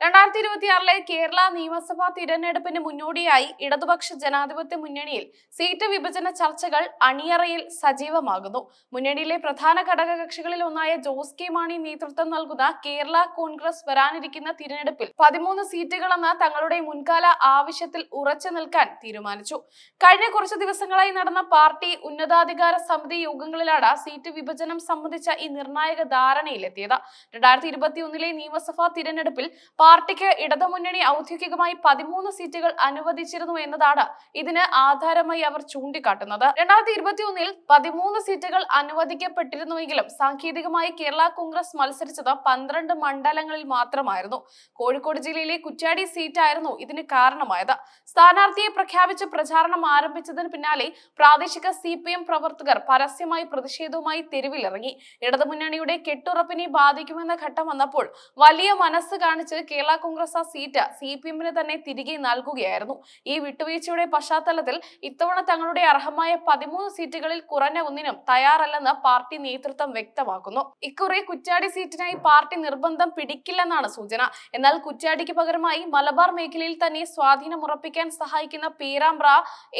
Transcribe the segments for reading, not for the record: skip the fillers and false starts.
2026 കേരള നിയമസഭാ തിരഞ്ഞെടുപ്പിന് മുന്നോടിയായി ഇടതുപക്ഷ ജനാധിപത്യ മുന്നണിയിൽ സീറ്റ് വിഭജന ചർച്ചകൾ അണിയറയിൽ സജീവമാകുന്നു. മുന്നണിയിലെ പ്രധാന ഘടകകക്ഷികളിൽ ഒന്നായ ജോസ് കെ മാണി നേതൃത്വം നൽകുന്ന കേരള കോൺഗ്രസ് വരാനിരിക്കുന്ന തിരഞ്ഞെടുപ്പിൽ 13 സീറ്റുകളെന്ന തങ്ങളുടെ മുൻകാല ആവശ്യത്തിൽ ഉറച്ചു നിൽക്കാൻ തീരുമാനിച്ചു. കഴിഞ്ഞ കുറച്ചു ദിവസങ്ങളായി നടന്ന പാർട്ടി ഉന്നതാധികാര സമിതി യോഗങ്ങളിലാണ് സീറ്റ് വിഭജനം സംബന്ധിച്ച ഈ നിർണായക ധാരണയിലെത്തിയത്. 2021 നിയമസഭാ തിരഞ്ഞെടുപ്പിൽ പാർട്ടിക്ക് ഇടതുമുന്നണി ഔദ്യോഗികമായി 13 സീറ്റുകൾ അനുവദിച്ചിരുന്നു എന്നതാണ് ഇതിന് ആധാരമായി അവർ ചൂണ്ടിക്കാട്ടുന്നത്. 2021 13 സീറ്റുകൾ അനുവദിക്കപ്പെട്ടിരുന്നുവെങ്കിലും സാങ്കേതികമായി കേരള കോൺഗ്രസ് മത്സരിച്ചത് 12 മണ്ഡലങ്ങളിൽ മാത്രമായിരുന്നു. കോഴിക്കോട് ജില്ലയിലെ കുറ്റ്യാടി സീറ്റായിരുന്നു ഇതിന് കാരണമായത്. സ്ഥാനാർത്ഥിയെ പ്രഖ്യാപിച്ച് പ്രചാരണം ആരംഭിച്ചതിന് പിന്നാലെ പ്രാദേശിക CPM പ്രവർത്തകർ പരസ്യമായി പ്രതിഷേധവുമായി തെരുവിലിറങ്ങി. ഇടതുമുന്നണിയുടെ കെട്ടുറപ്പിനെ ബാധിക്കുമെന്ന ഘട്ടം വന്നപ്പോൾ വലിയ മനസ്സ് കാണിച്ച് കേരള കോൺഗ്രസ് ആ സീറ്റ് CPM-ന് തന്നെ തിരികെ നൽകുകയായിരുന്നു. ഈ വിട്ടുവീഴ്ചയുടെ പശ്ചാത്തലത്തിൽ ഇത്തവണ തങ്ങളുടെ അർഹമായ 13 സീറ്റുകളിൽ കുറഞ്ഞ ഒന്നിനും തയ്യാറല്ലെന്ന് പാർട്ടി നേതൃത്വം വ്യക്തമാക്കുന്നു. ഇക്കുറി കുറ്റ്യാടി സീറ്റിനായി പാർട്ടി നിർബന്ധം പിടിക്കില്ലെന്നാണ് സൂചന. എന്നാൽ കുറ്റ്യാടിക്ക് പകരമായി മലബാർ മേഖലയിൽ തന്നെ സ്വാധീനം ഉറപ്പിക്കാൻ സഹായിക്കുന്ന പേരാമ്പ്ര,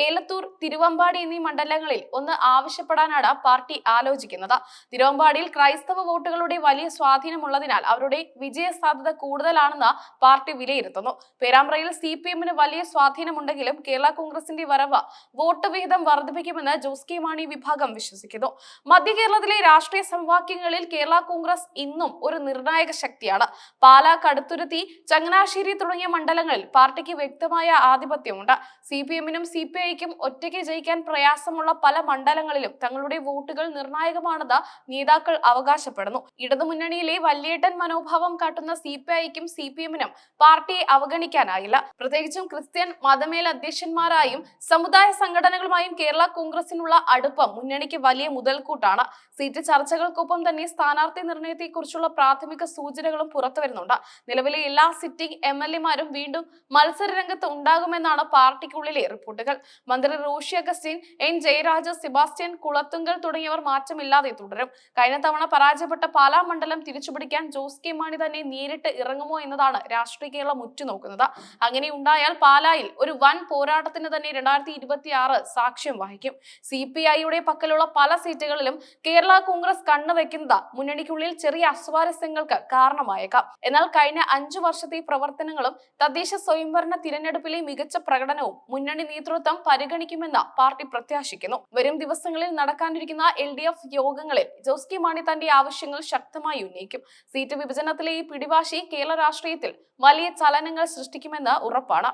ഏലത്തൂർ, തിരുവമ്പാടി എന്നീ മണ്ഡലങ്ങളിൽ ഒന്ന് ആവശ്യപ്പെടാനാണ് പാർട്ടി ആലോചിക്കുന്നത്. തിരുവമ്പാടിയിൽ ക്രൈസ്തവ വോട്ടുകളുടെ വലിയ സ്വാധീനമുള്ളതിനാൽ അവരുടെ വിജയ സാധ്യത കൂടുതലാണെന്ന് പാർട്ടി വിലയിരുത്തുന്നു. പേരാമ്പ്രയിൽ CPM-ന് വലിയ സ്വാധീനമുണ്ടെങ്കിലും കേരള കോൺഗ്രസിന്റെ വരവ് വോട്ട് വിഹിതം വർദ്ധിപ്പിക്കുമെന്ന് ജോസ് കെ മാണി വിഭാഗം വിശ്വസിക്കുന്നു. മധ്യ കേരളത്തിലെ രാഷ്ട്രീയ സമവാക്യങ്ങളിൽ കേരള കോൺഗ്രസ് ഇന്നും ഒരു നിർണായക ശക്തിയാണ്. പാലാ, കടുത്തുരുത്തി, ചങ്ങനാശ്ശേരി തുടങ്ങിയ മണ്ഡലങ്ങളിൽ പാർട്ടിക്ക് വ്യക്തമായ ആധിപത്യമുണ്ട്. CPM-നും CPI-ക്കും ഒറ്റയ്ക്ക് ജയിക്കാൻ പ്രയാസമുള്ള പല മണ്ഡലങ്ങളിലും തങ്ങളുടെ വോട്ടുകൾ നിർണായകമാണെന്ന് നേതാക്കൾ അവകാശപ്പെടുന്നു. ഇടതുമുന്നണിയിലെ വല്യേട്ടൻ മനോഭാവം കാട്ടുന്ന CPI-ക്കും CPM-നും പാർട്ടിയെ അവഗണിക്കാനായില്ല. പ്രത്യേകിച്ചും ക്രിസ്ത്യൻ മതമേലധ്യക്ഷന്മാരായും സമുദായ സംഘടനകളുമായും കേരള കോൺഗ്രസിനുള്ള അടുപ്പം മുന്നണിക്ക് വലിയ മുതൽക്കൂട്ടാണ്. സീറ്റ് ചർച്ചകൾക്കൊപ്പം തന്നെ സ്ഥാനാർത്ഥി നിർണയത്തെക്കുറിച്ചുള്ള പ്രാഥമിക സൂചനകളും പുറത്തുവരുന്നുണ്ട്. നിലവിലെ എല്ലാ സിറ്റിംഗ് MLA-മാരും വീണ്ടും മത്സരരംഗത്ത് ഉണ്ടാകുമെന്നാണ് പാർട്ടിക്കുള്ളിലെ റിപ്പോർട്ടുകൾ. മന്ത്രി റോഷി അഗസ്റ്റിൻ, N ജയരാജ്, സെബാസ്റ്റ്യൻ കുളത്തുങ്കൽ തുടങ്ങിയവർ മാറ്റമില്ലാതെ തുടരും. കഴിഞ്ഞ തവണ പരാജയപ്പെട്ട പാലാ മണ്ഡലം തിരിച്ചുപിടിക്കാൻ ജോസ് കെ മാണി തന്നെ നേരിട്ട് ഇറങ്ങുമോ എന്നതാണ് രാഷ്ട്രീയ കേരളം ഉറ്റുനോക്കുന്നത്. അങ്ങനെ ഉണ്ടായാൽ പാലായിൽ ഒരു വൻ പോരാട്ടത്തിന് തന്നെ 2026 സാക്ഷ്യം വഹിക്കും. CPI-യുടെ പക്കലുള്ള പല സീറ്റുകളിലും കേരള കോൺഗ്രസ് കണ്ണുവെക്കുന്നത് മുന്നണിക്കുള്ളിൽ ചെറിയ അസ്വാരസ്യങ്ങൾക്ക് കാരണമായേക്കാം. എന്നാൽ കഴിഞ്ഞ 5 വർഷത്തെ പ്രവർത്തനങ്ങളും തദ്ദേശ സ്വയംഭരണ തിരഞ്ഞെടുപ്പിലെ മികച്ച പ്രകടനവും മുന്നണി നേതൃത്വം പരിഗണിക്കുമെന്ന് പാർട്ടി പ്രത്യാശിക്കുന്നു. വരും ദിവസങ്ങളിൽ നടക്കാനിരിക്കുന്ന LDF യോഗങ്ങളിൽ ജോസ് കെ മാണി തന്റെ ആവശ്യങ്ങൾ ശക്തമായി ഉന്നയിക്കും. സീറ്റ് വിഭജനത്തിലെ ഈ പിടിവാശി കേരള രാഷ്ട്രീയത്തിൽ വലിയ ചലനങ്ങൾ സൃഷ്ടിക്കുമെന്ന് ഉറപ്പാണ്.